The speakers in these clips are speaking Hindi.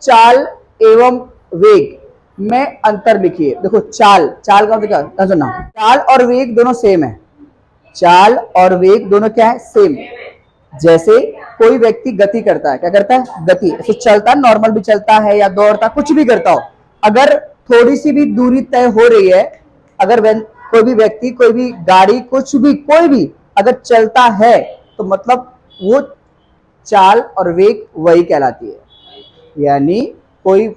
चाल एवं वेग में अंतर लिखिए। देखो चाल, चाल का मतलब सुनना, चाल और वेग दोनों सेम है। चाल और वेग दोनों क्या है? सेम। जैसे कोई व्यक्ति गति करता है, क्या करता है? गति। ऐसे चलता है, नॉर्मल भी चलता है या दौड़ता, कुछ भी करता हो, अगर थोड़ी सी भी दूरी तय हो रही है, अगर कोई भी व्यक्ति, कोई भी गाड़ी, कुछ भी, कोई भी अगर चलता है, तो मतलब वो चाल और वेग वही कहलाती है। यानी कोई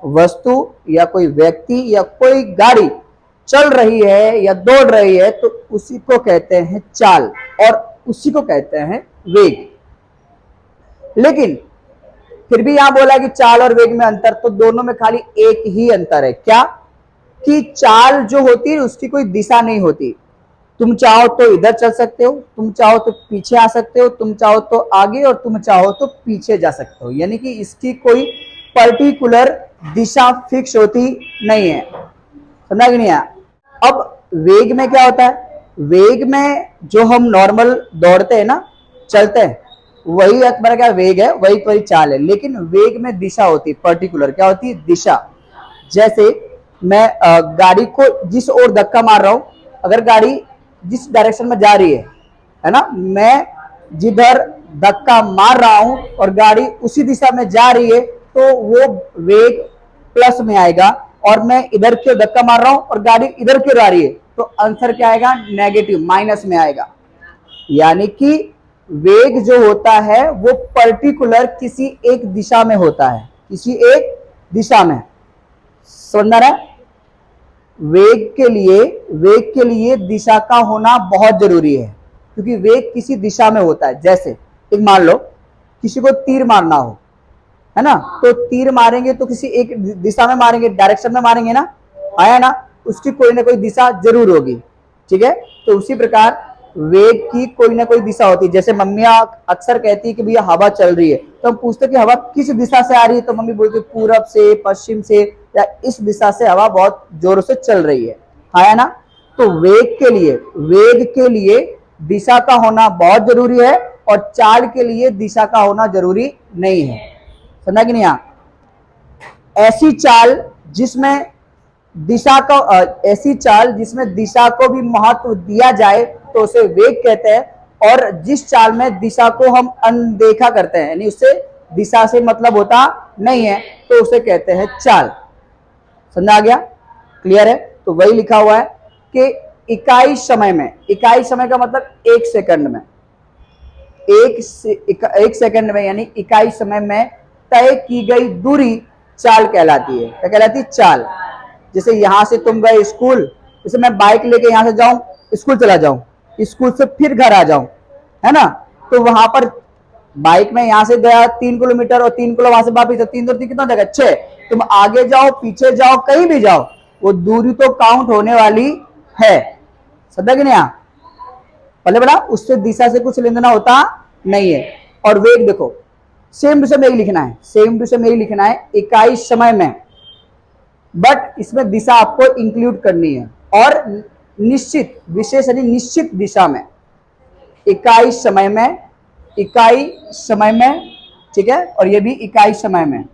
वस्तु या कोई व्यक्ति या कोई गाड़ी चल रही है या दौड़ रही है, तो उसी को कहते हैं चाल और उसी को कहते हैं वेग। लेकिन फिर भी यहां बोला कि चाल और वेग में अंतर, तो दोनों में खाली एक ही अंतर है। क्या? कि चाल जो होती है उसकी कोई दिशा नहीं होती। तुम चाहो तो इधर चल सकते हो, तुम चाहो तो पीछे आ सकते हो, तुम चाहो तो आगे, और तुम चाहो तो पीछे जा सकते हो। यानी कि इसकी कोई पर्टिकुलर दिशा फिक्स होती नहीं है। समझा कि नहीं आया? अब वेग में क्या होता है? वेग में जो हम नॉर्मल दौड़ते हैं ना, चलते हैं, वही तुम्हारा क्या वेग है, वही तुम्हारी चाल है। लेकिन वेग में दिशा होती है, पर्टिकुलर क्या होती है? दिशा। जैसे मैं गाड़ी को जिस ओर धक्का मार रहा हूं, अगर गाड़ी जिस डायरेक्शन में जा रही है ना, मैं जिधर धक्का मार रहा हूं और गाड़ी उसी दिशा में जा रही है, तो वो वेग प्लस में आएगा। और मैं इधर क्यों धक्का मार रहा हूं और गाड़ी इधर क्यों आ रही है, तो आंसर क्या आएगा? नेगेटिव, माइनस में आएगा। यानी कि वेग जो होता है वो पर्टिकुलर किसी एक दिशा में होता है, किसी एक दिशा में। समझ रहा है? वेग के लिए दिशा का होना बहुत जरूरी है, क्योंकि वेग किसी दिशा में होता है। जैसे एक मान लो किसी को तीर मारना हो, है ना, तो तीर मारेंगे तो किसी एक दिशा में मारेंगे, डायरेक्शन में मारेंगे ना, आया ना, उसकी कोई ना कोई दिशा जरूर होगी। ठीक है? तो उसी प्रकार वेग की कोई ना कोई दिशा होती है। जैसे मम्मियां अक्सर कहती है कि भैया हवा चल रही है, तो हम पूछते कि हवा किस दिशा से आ रही है, तो मम्मी बोलती पूरब से, पश्चिम से, या इस दिशा से हवा बहुत जोरों से चल रही है। आया ना? तो वेग के लिए दिशा का होना बहुत जरूरी है और चाल के लिए दिशा का होना जरूरी नहीं है। समझा कि नहीं? ऐसी चाल जिसमें दिशा को भी महत्व दिया जाए तो उसे वेग कहते हैं, और जिस चाल में दिशा को हम अनदेखा करते हैं, यानी उससे दिशा से मतलब होता नहीं है, तो उसे कहते हैं चाल। समझा गया? क्लियर है? तो वही लिखा हुआ है कि इकाई समय में, इकाई समय का मतलब एक सेकंड में, एक सेकंड में, यानी इकाई समय में तय की गई दूरी चाल कहलाती है। क्या कहलाती है? चाल। जैसे यहां से तुम गए स्कूल, जैसे मैं बाइक लेके यहां से जाऊं, स्कूल चला जाऊं, स्कूल से फिर घर आ जाऊं, है ना, तो वहां पर बाइक में यहां से गया 3 किलोमीटर और 3 किलो वहां से वापिस, 3 कितना जगह 6। तुम आगे जाओ, पीछे जाओ, कहीं भी जाओ, वो दूरी तो काउंट होने वाली है। समझा कि नहीं? पहले बड़ा उससे दिशा से कुछ लेना होता नहीं है। और वेग देखो, सेम टू सेम यही लिखना है, सेम टू सेम यही लिखना है, इकाई समय में, बट इसमें दिशा आपको इंक्लूड करनी है। और निश्चित, विशेष यानी निश्चित दिशा में, इकाई समय में, इकाई समय में। ठीक है? और ये भी इकाई समय में।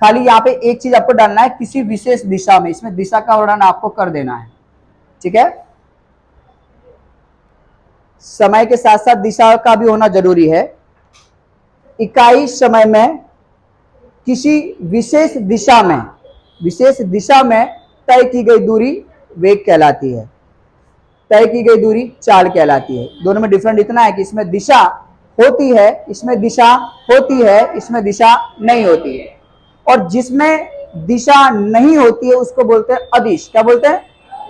खाली यहाँ पे एक चीज आपको डालना है, किसी विशेष दिशा में, इसमें दिशा का वर्णन आपको कर देना है। ठीक है? समय के साथ साथ दिशा का भी होना जरूरी है। इकाई समय में किसी विशेष दिशा में तय की गई दूरी वेग कहलाती है, तय की गई दूरी चाल कहलाती है। दोनों में डिफरेंट इतना है कि इसमें दिशा होती है, इसमें दिशा होती है, इसमें दिशा नहीं होती है। और जिसमें दिशा नहीं होती है उसको बोलते हैं अदिश। क्या बोलते हैं?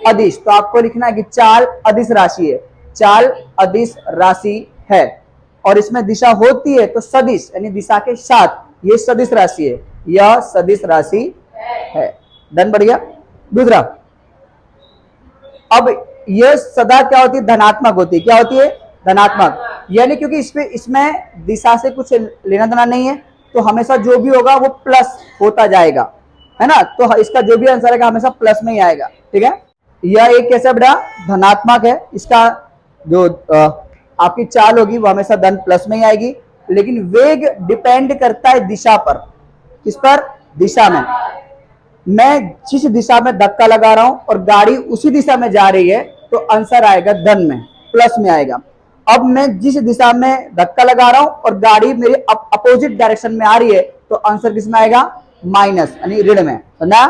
अदिश। तो आपको लिखना है कि चाल अदिश राशि है, चाल अदिश राशि है। और इसमें दिशा होती है तो सदिश, यानी दिशा के साथ, ये सदिश राशि है, यह सदिश राशि है। डन? बढ़िया। दूसरा, अब यह सदा क्या होती है? धनात्मक होती है। क्या होती है? धनात्मक। यानी क्योंकि इसमें दिशा से कुछ लेना देना नहीं है, तो हमेशा जो भी होगा वो प्लस होता जाएगा, है ना, तो इसका जो भी आंसर है हमेशा प्लस में ही आएगा। ठीक है? यह एक कैसा बेटा? धनात्मक है। इसका जो आपकी चाल होगी वो हमेशा धन प्लस में ही आएगी। लेकिन वेग डिपेंड करता है दिशा पर, किस पर? दिशा में। मैं जिस दिशा में धक्का लगा रहा हूं और गाड़ी उसी दिशा में जा रही है तो आंसर आएगा धन में, प्लस में आएगा। अब मैं जिस दिशा में धक्का लगा रहा हूं और गाड़ी मेरे अपोजिट डायरेक्शन में आ रही है तो आंसर किस में आएगा? माइनस, यानी ऋण में। समझा?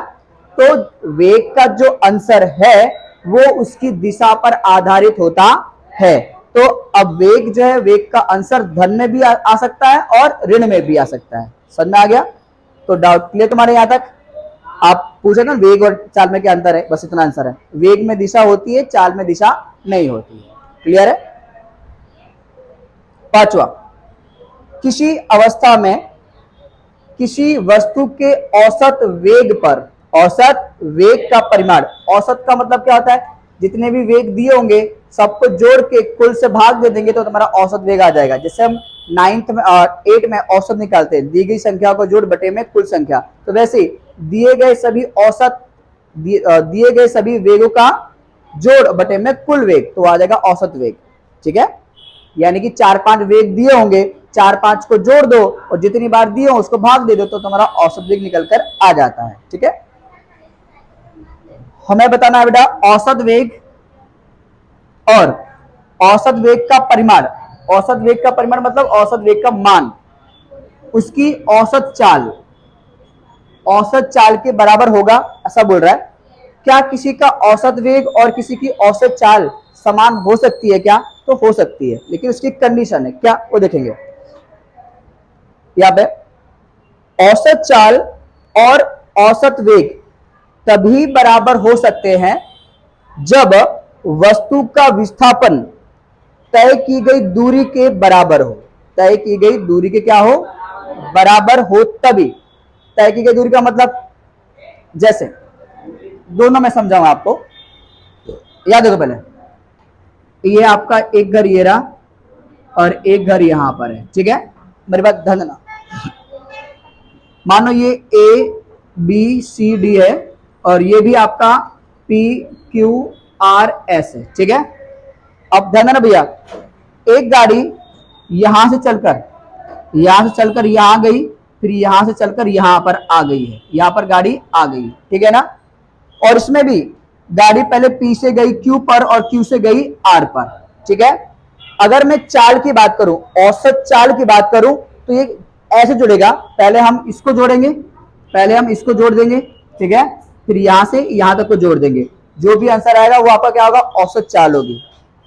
तो वेग का जो आंसर है वो उसकी दिशा पर आधारित होता है। तो अब वेग जो है, वेग का आंसर धन में भी आ सकता है और ऋण में भी आ सकता है। समझ में आ गया? तो डाउट क्लियर तुम्हारे यहां तक? आप पूछे ना वेग और चाल में क्या अंतर है, बस इतना आंसर है। वेग में दिशा होती है, चाल में दिशा नहीं होती है। क्लियर है? पांचवा, किसी अवस्था में किसी वस्तु के औसत वेग पर, औसत वेग का परिमाण, औसत का मतलब क्या होता है? जितने भी वेग दिए होंगे सबको जोड़ के कुल से भाग दे देंगे तो तुम्हारा औसत वेग आ जाएगा। जैसे हम 9th में 8 में औसत निकालते हैं, दी गई संख्या को जोड़ बटे में कुल संख्या, तो वैसे दिए गए सभी औसत दिए गए सभी वेगों का जोड़ बटे में कुल वेग, तो आ जाएगा औसत वेग। ठीक है? यानी कि 4-5 वेग दिए होंगे, 4-5 को जोड़ दो और जितनी बार दिए हो उसको भाग दे दो तो तुम्हारा औसत वेग निकल कर आ जाता है। ठीक है? हमें बताना है बेटा औसत वेग और औसत वेग का परिमाण। औसत वेग का परिमाण मतलब औसत वेग का मान, उसकी औसत चाल, औसत चाल के बराबर होगा, ऐसा बोल रहा है। क्या किसी का औसत वेग और किसी की औसत चाल समान हो सकती है क्या? तो हो सकती है, लेकिन उसकी कंडीशन है क्या, वो देखेंगे। यहां पे औसत चाल और औसत वेग तभी बराबर हो सकते हैं जब वस्तु का विस्थापन तय की गई दूरी के बराबर हो। तय की गई दूरी के क्या हो? बराबर हो तभी। तय की गई दूरी का मतलब, जैसे दोनों में समझाऊंगा आपको, याद देखो पहले, ये आपका एक घर ये रहा और एक घर यहां पर है। ठीक है? मेरी बात ध्यान देना। मानो ये ए बी सी डी है और ये भी आपका पी क्यू आर एस है। ठीक है? अब ध्यान देना भैया, एक गाड़ी यहां से चलकर यहां गई, फिर यहां से चलकर यहां पर आ गई है, यहां पर गाड़ी आ गई। ठीक है ना? और इसमें भी गाड़ी पहले पी से गई क्यू पर और क्यू से गई आर पर। ठीक है? अगर मैं चाल की बात करूं, औसत चाल की बात करूं, तो ये ऐसे जुड़ेगा। पहले हम इसको जोड़ेंगे, पहले हम इसको जोड़ देंगे। ठीक है? फिर यहां से यहां तक को जोड़ देंगे, जो भी आंसर आएगा वो आपका क्या होगा? औसत चाल होगी।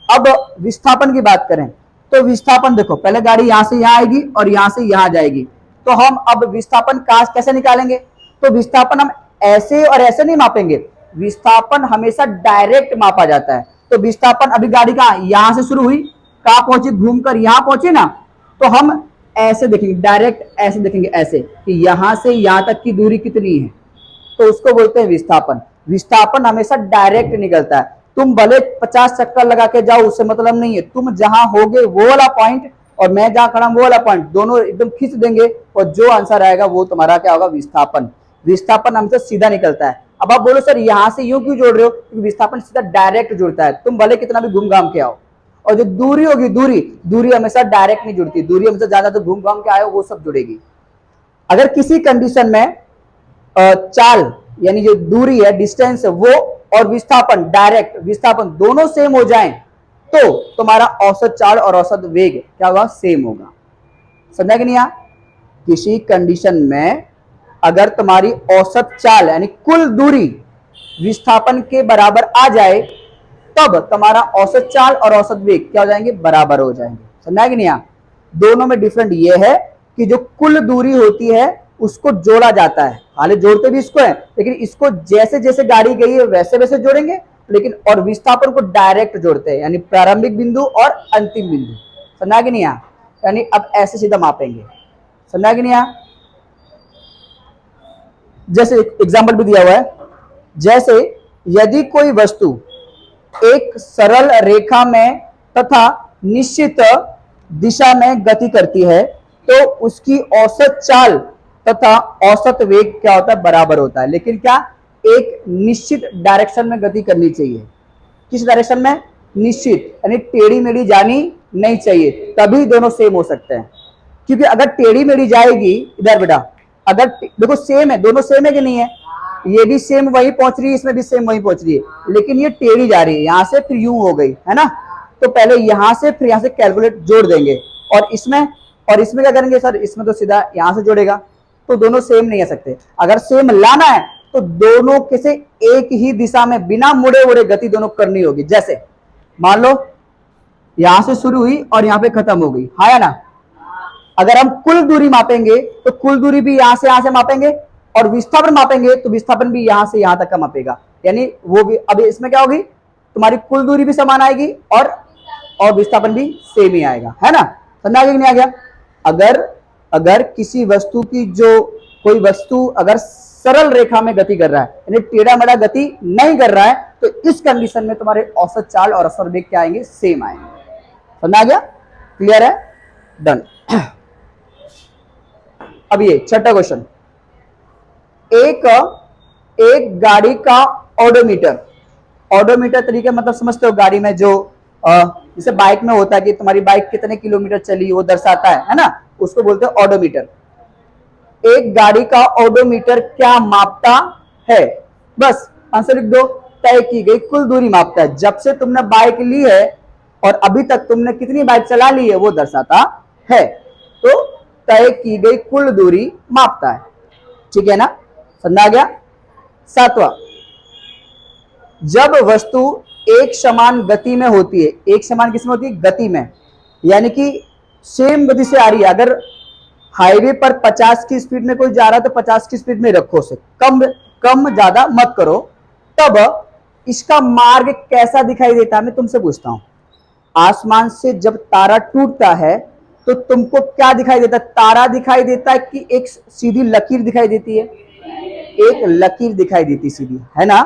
अब विस्थापन की बात करें तो विस्थापन देखो, पहले गाड़ी यहां से यहां आएगी और यहां से यहां जाएगी, तो हम अब विस्थापन कैसे निकालेंगे? तो विस्थापन हम ऐसे और ऐसे नहीं मापेंगे, विस्थापन हमेशा डायरेक्ट मापा जाता है। तो विस्थापन अभी गाड़ी का यहां से शुरू हुई, कहां पहुंची? घूमकर यहां पहुंची ना, तो हम ऐसे देखेंगे, डायरेक्ट ऐसे देखेंगे, ऐसे कि यहां से यहां तक की दूरी कितनी है, तो उसको बोलते हैं विस्थापन। विस्थापन हमेशा डायरेक्ट निकलता है। तुम भले 50 चक्कर लगा के जाओ, उससे मतलब नहीं है। तुम जहां होगे वो वाला पॉइंट और मैं जहां खड़ा हूं वो वाला पॉइंट, दोनों एकदम खींच देंगे और जो आंसर आएगा वो तुम्हारा क्या होगा? विस्थापन। विस्थापन हमसे सीधा निकलता है। अब आप बोलो सर यहां से यूं क्यों जोड़ रहे हो? क्योंकि विस्थापन सीधा डायरेक्ट जुड़ता है, तुम भले कितना भी घूम घाम के आओ। और जो दूरी होगी, दूरी हमेशा डायरेक्ट नहीं जुड़ती, दूरी हमेशा ज्यादा तो घूम घाम के आए वो सब जुड़ेगी। अगर किसी कंडीशन में चाल यानी जो दूरी है, डिस्टेंस है, वो और विस्थापन डायरेक्ट विस्थापन दोनों सेम हो जाएं तो तुम्हारा औसत चाल और औसत वेग क्या होगा? सेम होगा। समझा कि नहीं? किसी कंडीशन में अगर तुम्हारी औसत चाल यानी कुल दूरी विस्थापन के बराबर आ जाए तब तुम्हारा औसत चाल और औसत वेग क्या हो जाएंगे? बराबर हो जाएंगे। समझा कि नहीं? दोनों में डिफरेंट ये है कि जो कुल दूरी होती है उसको जोड़ा जाता है, हालांकि जोड़ते भी इसको है, लेकिन इसको जैसे जैसे गाड़ी गई है वैसे वैसे जोड़ेंगे, लेकिन और विस्थापन को डायरेक्ट जोड़ते हैं, यानी प्रारंभिक बिंदु और अंतिम बिंदु। समझा कि नहीं? यानी अब ऐसे सीधा मापेंगे। समझा कि नहीं? जैसे एग्जाम्पल भी दिया हुआ है, जैसे यदि कोई वस्तु एक सरल रेखा में तथा निश्चित दिशा में गति करती है तो उसकी औसत चाल तथा औसत वेग क्या होता है? बराबर होता है। लेकिन क्या? एक निश्चित डायरेक्शन में गति करनी चाहिए। किस डायरेक्शन में? निश्चित, यानी टेढ़ी मेढ़ी जानी नहीं चाहिए, तभी दोनों सेम हो सकते हैं। क्योंकि अगर टेढ़ी मेढ़ी जाएगी, इधर बेटा, अगर देखो सेम है, दोनों सेम है कि नहीं है, ये भी सेम वही पहुंच रही है, इसमें भी सेम वही पहुंच रही है, लेकिन ये टेढ़ी जा रही है, यहां से फिर यूं हो गई है ना। तो पहले यहां से फिर यहां से कैलकुलेट जोड़ देंगे, और इसमें क्या करेंगे सर, इसमें तो सीधा यहां से जोड़ेगा, तो दोनों सेम नहीं आ सकते। अगर सेम लाना है तो दोनों के से एक ही दिशा में बिना मुड़े उड़े गति दोनों करनी होगी। जैसे मान लो यहां से शुरू हुई और यहां पे खत्म हो गई, हाँ या ना। अगर हम कुल दूरी मापेंगे तो कुल दूरी भी यहां से मापेंगे, और विस्थापन मापेंगे तो विस्थापन भी यहां से यहां तक का मापेगा, यानी वो भी। अब इसमें क्या होगी, तुम्हारी कुल दूरी भी समान आएगी और विस्थापन भी सेम ही आएगा, है ना। समझ आ गया कि नहीं आ गया। अगर किसी वस्तु की, जो कोई वस्तु अगर सरल रेखा में गति कर रहा है, यानी टेढ़ा मेढ़ा गति नहीं कर रहा है, तो इस कंडीशन में तुम्हारे औसत चाल और औसत वेग क्या आएंगे, सेम आएंगे। समझ आ गया, क्लियर है, डन। अब ये छठा क्वेश्चन, एक गाड़ी का ऑडोमीटर तरीके मतलब समझते हो, गाड़ी में जो जैसे बाइक में होता है कि तुम्हारी बाइक कितने किलोमीटर चली वो दर्शाता है ना, उसको बोलते हैं ऑडोमीटर। एक गाड़ी का ऑडोमीटर क्या मापता है, बस आंसर लिख दो। तय की गई कुल दूरी मापता है, जब से तुमने बाइक ली है और अभी तक तुमने कितनी बाइक चला ली है वो दर्शाता है, तो तय की गई कुल दूरी मापता है, ठीक है ना, समझ आ गया। सातवां, जब वस्तु एक समान गति में होती है, एक समान किसमें होती है, गति में, यानी कि सेम गति से आ रही है। अगर हाईवे पर 50 की स्पीड में कोई जा रहा है तो 50 की स्पीड में रखो, उसे कम ज्यादा मत करो। तब इसका मार्ग कैसा दिखाई देता है, मैं तुमसे पूछता हूं। आसमान से जब तारा टूटता है तो तुमको क्या दिखाई देता है, तारा दिखाई देता है कि एक सीधी लकीर दिखाई देती है, एक लकीर दिखाई देती सीधी, है ना।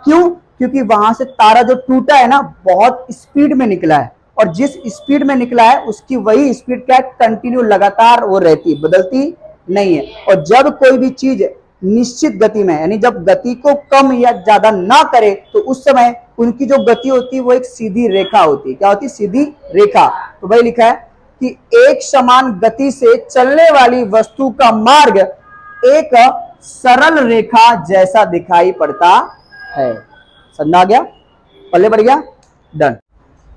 क्यों, क्योंकि वहां से तारा जो टूटा है ना बहुत स्पीड में निकला है, और जिस स्पीड में निकला है उसकी वही स्पीड क्या है, कंटिन्यू लगातार वो रहती है, बदलती नहीं है। और जब कोई भी चीज निश्चित गति में, यानी जब गति को कम या ज्यादा ना करे, तो उस समय उनकी जो गति होती है वो एक सीधी रेखा होती है। क्या होती है, सीधी रेखा। तो वही लिखा है कि एक समान गति से चलने वाली वस्तु का मार्ग एक सरल रेखा जैसा दिखाई पड़ता है। समझ आ गया, पल्ले बढ़ गया, डन।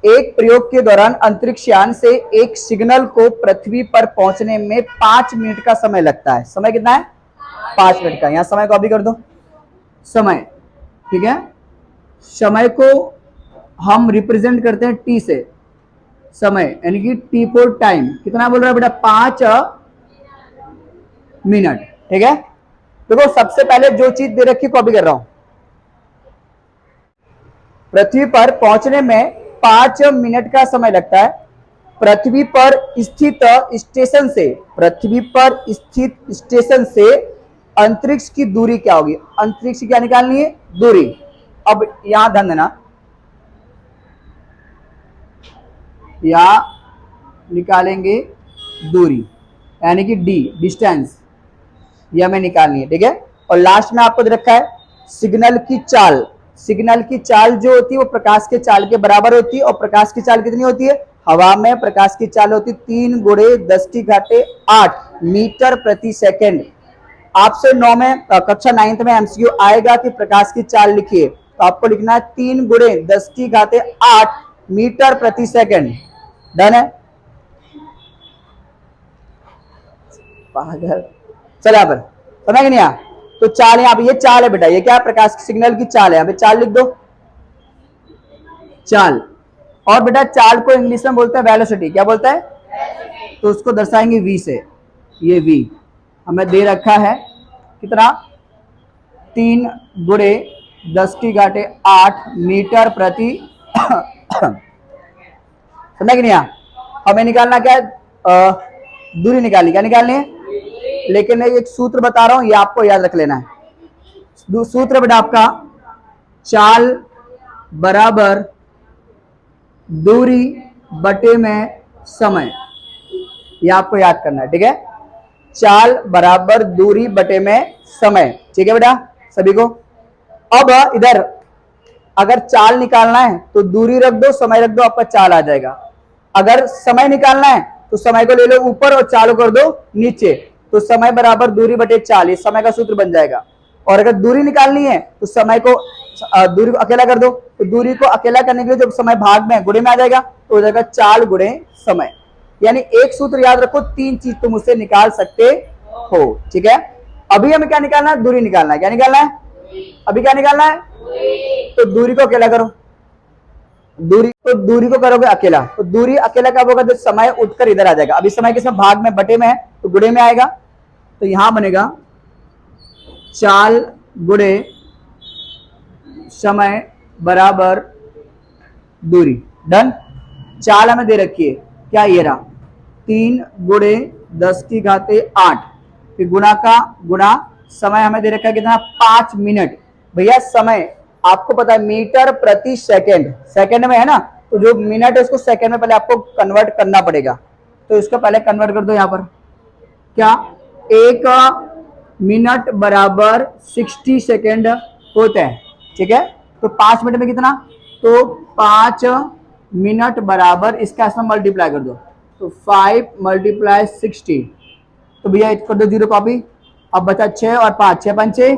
एक प्रयोग के दौरान अंतरिक्ष यान से एक सिग्नल को पृथ्वी पर पहुंचने में 5 मिनट का समय लगता है। समय कितना है, 5 मिनट का। यहां समय कॉपी कर दो, समय, ठीक है। समय को हम रिप्रेजेंट करते हैं टी से, समय यानी कि टी फॉर टाइम। कितना बोल रहा है बेटा, 5 मिनट, ठीक है। देखो सबसे पहले जो चीज दे रखी कॉपी कर रहा हूं, पृथ्वी पर पहुंचने में 5 मिनट का समय लगता है। पृथ्वी पर स्थित स्टेशन से अंतरिक्ष की दूरी क्या होगी, अंतरिक्ष क्या निकालनी है, दूरी। अब यहां ध्यान देना, यहां निकालेंगे दूरी, यानी कि डी, डिस्टेंस, यह हमें निकालनी है, ठीक है। और लास्ट में आपको दे रखा है सिग्नल की चाल। सिग्नल की चाल जो होती है वो प्रकाश के चाल के बराबर होती है, और प्रकाश की चाल कितनी होती है, हवा में प्रकाश की चाल होती है 3 × 10⁸ मीटर प्रति सेकंड। आपसे कक्षा 9th में एमसीक्यू आएगा कि प्रकाश की चाल लिखिए, तो आपको लिखना है 3 × 10⁸ मीटर प्रति सेकंड। डन है, चलो यहाँ पर समझ नहीं आया तो चाल, यहाँ पे ये चाल है बेटा, ये क्या है, प्रकाश की सिग्नल की चाल है, यहाँ पे चाल लिख दो, चाल। और बेटा चाल को इंग्लिश में बोलते हैं वेलोसिटी, क्या बोलता है, तो उसको दर्शाएंगे v से। ये v हमें दे रखा है कितना, 3 × 10⁸ मीटर प्रति समझ नहीं आया। हमें निकालना क्या है, दूरी निकालनी, क्या निकालनी है, लेकिन एक सूत्र बता रहा हूं, ये आपको याद रख लेना है। सूत्र बेटा आपका, चाल बराबर दूरी बटे में समय, ये आपको याद करना है, ठीक है। चाल बराबर दूरी बटे में समय, ठीक है बेटा सभी को। अब इधर अगर चाल निकालना है तो दूरी रख दो, समय रख दो, आपका चाल आ जाएगा। अगर समय निकालना है तो समय को ले लो ऊपर और चाल कर दो नीचे। तो समय बराबर दूरी बटे चाल, ये समय का सूत्र बन जाएगा। और अगर दूरी निकालनी है तो समय को दूरी को अकेला कर दो, तो दूरी को अकेला करने के लिए जब समय भाग में गुणे में आ जाएगा तो हो जाएगा चाल गुणे समय। यानी एक सूत्र याद रखो, 3 चीज तुम उससे निकाल सकते हो। ठीक है, अभी हमें क्या निकालना है? दूरी निकालना है। क्या निकालना है? अभी क्या निकालना है? तो दूरी को अकेला करो, दूरी को करोगे अकेला, तो दूरी अकेला कब होगा? जब समय उठकर इधर आ जाएगा। अभी समय किसमें? भाग में, बटे में है, तो गुणे में आएगा। तो यहां बनेगा चाल गुणे समय बराबर दूरी। डन। चाल हमें दे रखी है, क्या? ये रहा 3 गुणे 10 की घाते 8, फिर गुणा का गुणा, समय हमें दे रखा है कितना? 5 मिनट। भैया समय आपको पता है मीटर प्रति सेकंड, सेकंड में है ना, तो जो मिनट है उसको सेकंड में पहले आपको कन्वर्ट करना पड़ेगा। तो इसको पहले कन्वर्ट कर दो यहां पर। क्या? 1 मिनट बराबर 60 सेकंड होते हैं। ठीक है, तो 5 मिनट में कितना? तो 5 मिनट बराबर इसका इसमें मल्टीप्लाई कर दो, तो 5 मल्टीप्लाई 60। तो भैया कर दो जीरो कॉपी। अब बचा 6 और 5, 6 पंचे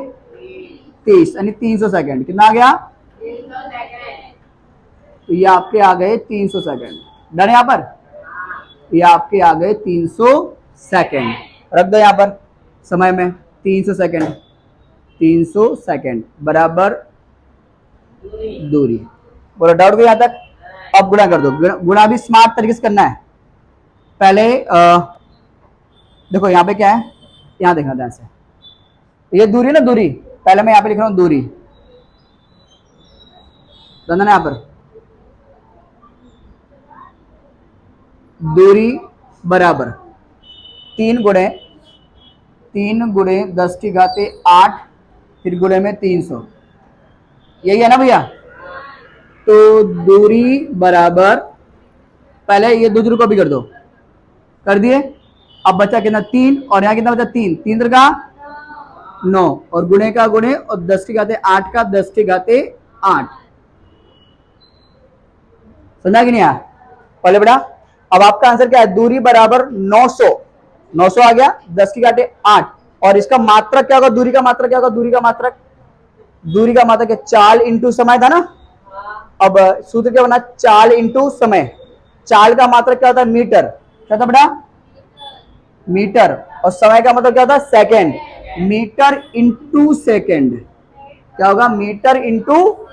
30, यानी 300 सेकंड। कितना आ गया? 300 सेकंड। तो ये आपके आ गए 300 सेकंड। डन। यहां पर ये आपके आ गए 300 सेकंड। रख दो यहां पर समय में 300 सेकंड, 300 सेकंड बराबर दूरी। बोलो डाउट को यहां तक? अब गुणा कर दो। गुणा भी स्मार्ट तरीके से करना है। पहले देखो यहां पे क्या है, यहां देखना ध्यान से, ये दूरी ना, दूरी पहले मैं यहां पे लिख रहा हूं दूरी, समझना यहां पर, दूरी बराबर 3 गुणे 10 की घाते 8, फिर गुणे में 300, यही है ना भैया? तो दूरी बराबर, पहले ये दूसरे को भी कर दो, कर दिए। अब बचा कितना? 3, और यहाँ कितना बचा? 3, 3 का 9, और गुणे का गुणे, और 10 की घाते 8 का 10 की घाते 8। समझा कि नहीं यार? पहले बड़ा, अब आपका आंसर क्या है? दूरी बराबर 900, 900 आ गया, 10 की घाते 8, और इसका मात्रक क्या होगा? दूरी का मात्रक क्या होगा? दूरी का मात्रक क्या? चाल इंटू समय था ना। अब सूत्र क्या बना? चाल इंटू समय। चाल का मात्रक क्या होता है? मीटर। क्या था बेटा? मीटर। और समय का मतलब क्या होता है? सेकंड। Metre into second. क्या होगा? मीटर इंटू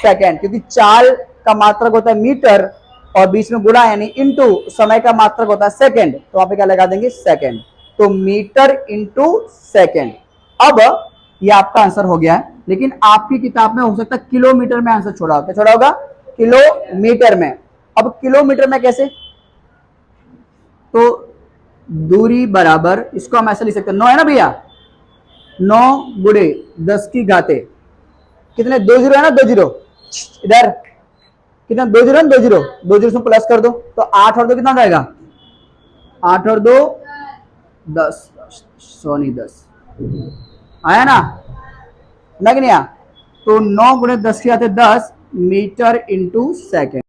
सेकंड, क्योंकि चाल का मात्रक होता है मीटर और बीच में गुणा यानी इंटू समय का मात्रक होता है सेकंड, तो वहां पे क्या लगा देंगे? सेकंड। तो मीटर इंटू सेकंड। अब ये आपका आंसर हो गया है, लेकिन आपकी किताब में हो सकता है किलोमीटर में आंसर छोड़ा होगा। छोड़ा होगा किलोमीटर में। अब किलोमीटर में कैसे? तो दूरी बराबर, इसको हम ऐसे लिख सकते हैं, 9 है ना भैया, 9 गुणे 10 की घाते कितने? 2 जीरो है ना, 2 जीरो इधर कितना? 2 जीरो, 2 जीरो, 2 जीरो से प्लस कर दो, तो 8 और 2 कितना जाएगा? 8 और 2 10, सोनी 10 आया ना? ना कि नहीं आया? तो 9 गुणे 10 की आते 10 मीटर इंटू सेकेंड।